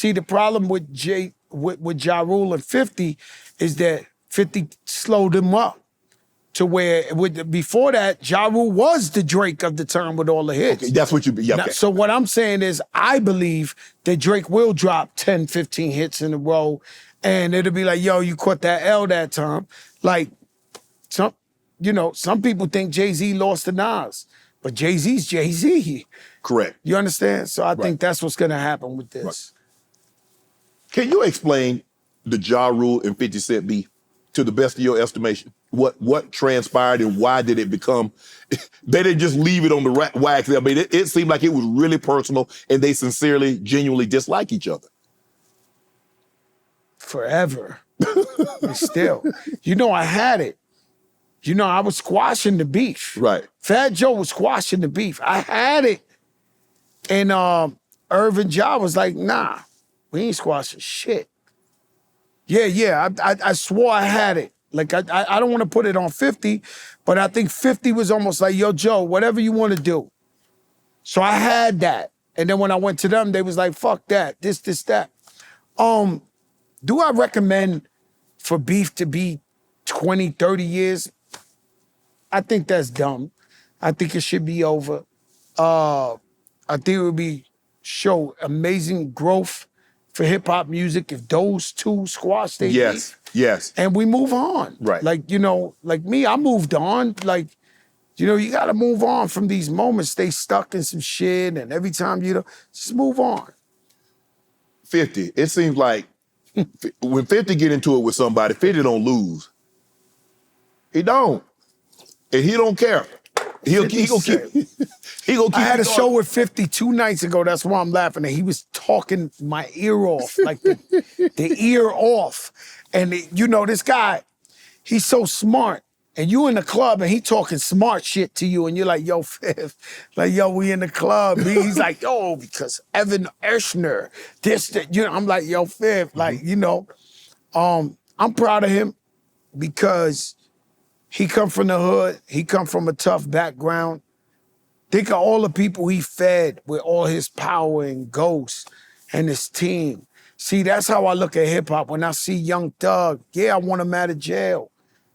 See, the problem with with Ja Rule and 50 is that 50 slowed him up to where before that, Ja Rule was the Drake of the time with all the hits. Okay, that's what you. Yeah. Now, Okay. so what I'm saying is, I believe that Drake will drop 10, 15 hits in a row, and it'll be like, yo, you caught that L that time. Like some people think Jay-Z lost to Nas, but Jay-Z's Jay-Z. Correct. You understand? So I think that's what's gonna happen with this. Right. Can you explain the Ja Rule and 50 Cent beef to the best of your estimation? What transpired and why did it become? They didn't just leave it on the wax. I mean, it seemed like it was really personal, and they sincerely, genuinely dislike each other. Forever. And still. I had it. I was squashing the beef. Right. Fat Joe was squashing the beef. I had it. And Irv and Ja was like, nah, we ain't squashing shit. Yeah. I swore I had it. Like, I don't want to put it on 50, but I think 50 was almost like, yo, Joe, whatever you want to do. So I had that. And then when I went to them, they was like, fuck that, this, that. Do I recommend for beef to be 20, 30 years? I think that's dumb. I think it should be over. I think it would show amazing growth for hip hop music if those two squash their beef. Yes. And we move on. Right. Like, like me, I moved on. Like, you gotta move on from these moments. Stay stuck in some shit, and every time just move on. 50, it seems like when 50 get into it with somebody, 50 don't lose. He don't. And he don't care. He gonna keep. I had a show with 50 2 nights ago. That's why I'm laughing. And he was talking my ear off, like the ear off. And this guy, he's so smart. And you in the club and he talking smart shit to you, and you're like, yo, Fifth, like, yo, we in the club. He's like, yo, because Evan Ershner, this, that, I'm like, yo, Fifth, like, I'm proud of him because he come from the hood. He come from a tough background. Think of all the people he fed with all his power and Ghost and his team. See, that's how I look at hip hop. When I see Young Thug, I want him out of jail.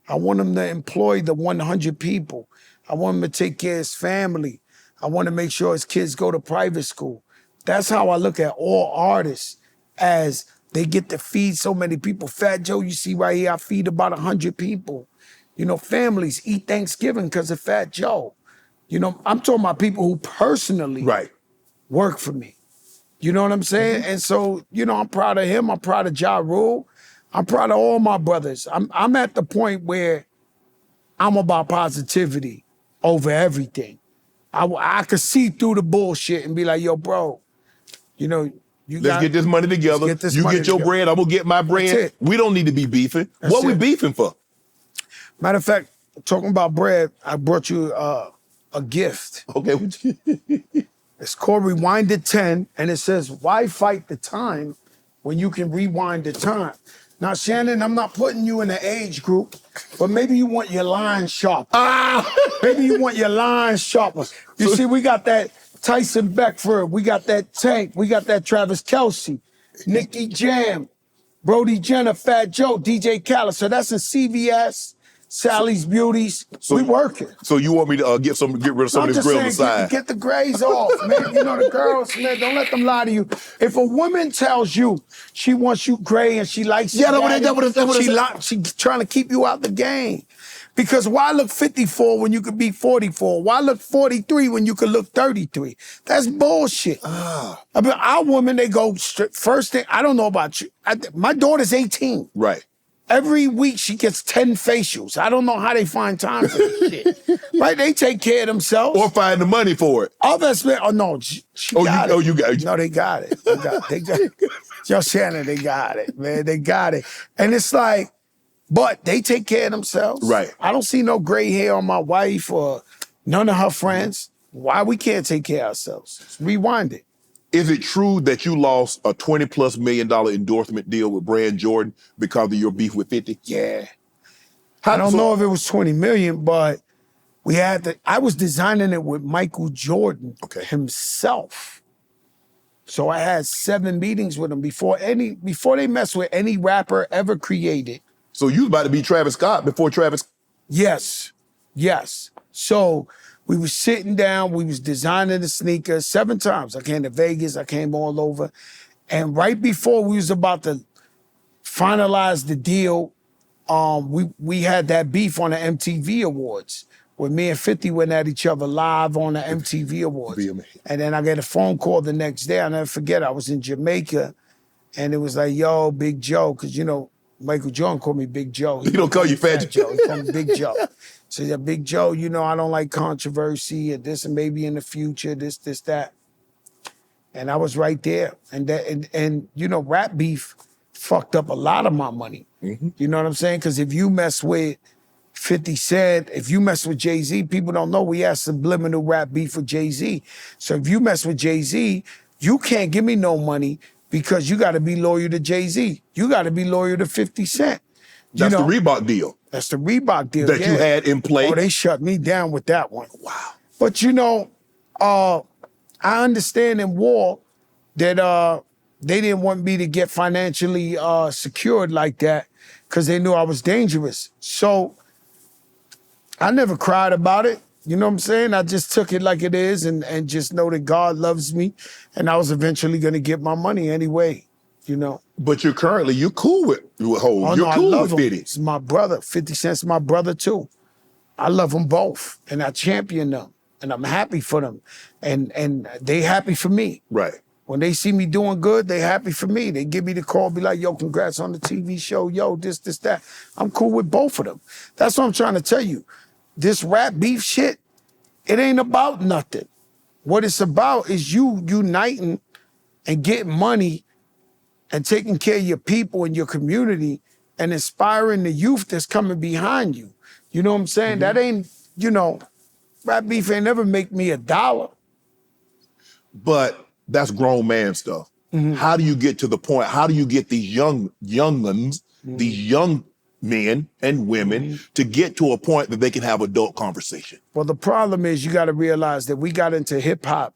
I want him to employ the 100 people. I want him to take care of his family. I want to make sure his kids go to private school. That's how I look at all artists, as they get to feed so many people. Fat Joe, you see right here, I feed about 100 people. Families eat Thanksgiving because of Fat Joe. I'm talking about people who personally work for me. You know what I'm saying? And so, I'm proud of him. I'm proud of Ja Rule. I'm proud of all my brothers. I'm at the point where I'm about positivity over everything. I could see through the bullshit and be like, yo, bro, let's get this money together. You get your bread, I'm gonna get my bread. We don't need to be beefing. What we beefing for? Matter of fact, talking about bread, I brought you a gift. Okay. It's called Rewind to 10, and it says, why fight the time when you can rewind the time? Now, Shannon, I'm not putting you in the age group, but maybe you want your line sharp. Maybe you want your line sharper. You see, we got that Tyson Beckford, we got that Tank, we got that Travis Kelce, Nicky Jam, Brody Jenner, Fat Joe, DJ Khaled. So that's in CVS, Sally's Beauties. We working. So you want me to get rid of some of this grill on the side? Get the grays off, man. The girls, man, don't let them lie to you. If a woman tells you she wants you gray and she likes you, she's trying to keep you out the game. Because why look 54 when you could be 44? Why look 43 when you could look 33? That's bullshit. I mean, our women, they go straight. First thing, I don't know about you. My daughter's 18. Right. Every week she gets 10 facials. I don't know how they find time for this shit. Right? They take care of themselves. Or find the money for it. Oh, that's man. Oh no, she got it. You got it. No, they got it. They got it. Yo, Shannon, they got it, man. They got it. And it's like, but they take care of themselves. Right. I don't see no gray hair on my wife or none of her friends. Why we can't take care of ourselves? Just rewind it. Is it true that you lost a $20+ million endorsement deal with Brand Jordan because of your beef with 50? Yeah. I don't know if it was 20 million, but I was designing it with Michael Jordan himself. So I had 7 meetings with them before they messed with any rapper ever created. So you was about to be Travis Scott before Travis. Yes. So we was sitting down, we was designing the sneakers 7 times. I came to Vegas, I came all over. And right before we was about to finalize the deal, we had that beef on the MTV Awards where me and 50 went at each other live on the MTV Awards. And then I get a phone call the next day. I'll never forget, I was in Jamaica and it was like, yo, Big Joe, because you know, Michael Jordan called me Big Joe. He don't call you Fat Joe. He called me Big Joe. So yeah, Big Joe, you know, I don't like controversy and this and maybe in the future, this, that. And I was right there. And you know, rap beef fucked up a lot of my money. Mm-hmm. You know what I'm saying? Because if you mess with 50 Cent, if you mess with Jay-Z, people don't know we had subliminal rap beef with Jay-Z. So if you mess with Jay-Z, you can't give me no money because you got to be loyal to Jay-Z. You got to be loyal to 50 Cent. That's the Reebok deal. That's the Reebok deal that you had in play. Oh, they shut me down with that one. Wow. But you know, I understand in war that they didn't want me to get financially secured like that because they knew I was dangerous. So I never cried about it. You know what I'm saying? I just took it like it is and just know that God loves me and I was eventually going to get my money anyway, you know. But you're cool with Hov. Oh, you're no, cool I love with 50. him. It's my brother. 50 Cent's my brother too. I love them both and I champion them and I'm happy for them and they happy for me. Right. When they see me doing good, they happy for me. They give me the call, be like, yo, congrats on the TV show. Yo, this, that. I'm cool with both of them. That's what I'm trying to tell you. This rap beef shit, it ain't about nothing. What it's about is you uniting and getting money and taking care of your people and your community and inspiring the youth that's coming behind you. You know what I'm saying? Mm-hmm. That ain't, you know, rap beef ain't never make me $1. But that's grown man stuff. Mm-hmm. How do you get to the point? How do you get these youngins, mm-hmm. these young men and women mm-hmm. to get to a point that they can have adult conversation? Well, the problem is you got to realize that we got into hip hop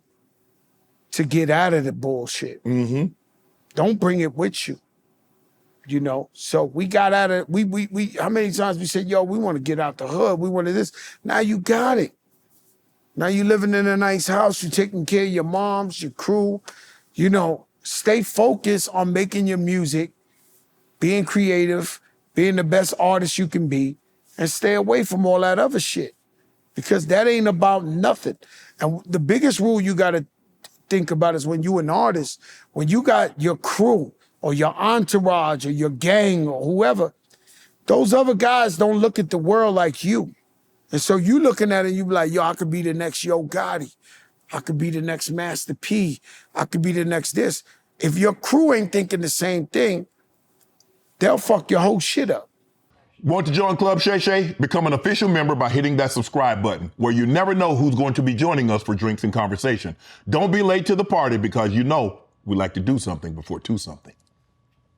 to get out of the bullshit. Mm-hmm. Don't bring it with you. You know, so we got out of, we how many times we said, yo, we want to get out the hood. We wanted this. Now you got it. Now you living in a nice house. You're taking care of your moms, your crew. You know, stay focused on making your music, being creative, being the best artist you can be, and stay away from all that other shit because that ain't about nothing. And the biggest rule you got to think about is when you an artist, when you got your crew or your entourage or your gang or whoever, those other guys don't look at the world like you. And so you looking at it, you be like, yo, I could be the next Yo Gotti. I could be the next Master P. I could be the next this. If your crew ain't thinking the same thing, they'll fuck your whole shit up. Want to join Club Shay Shay? Become an official member by hitting that subscribe button, where you never know who's going to be joining us for drinks and conversation. Don't be late to the party because you know we like to do something before 2 something.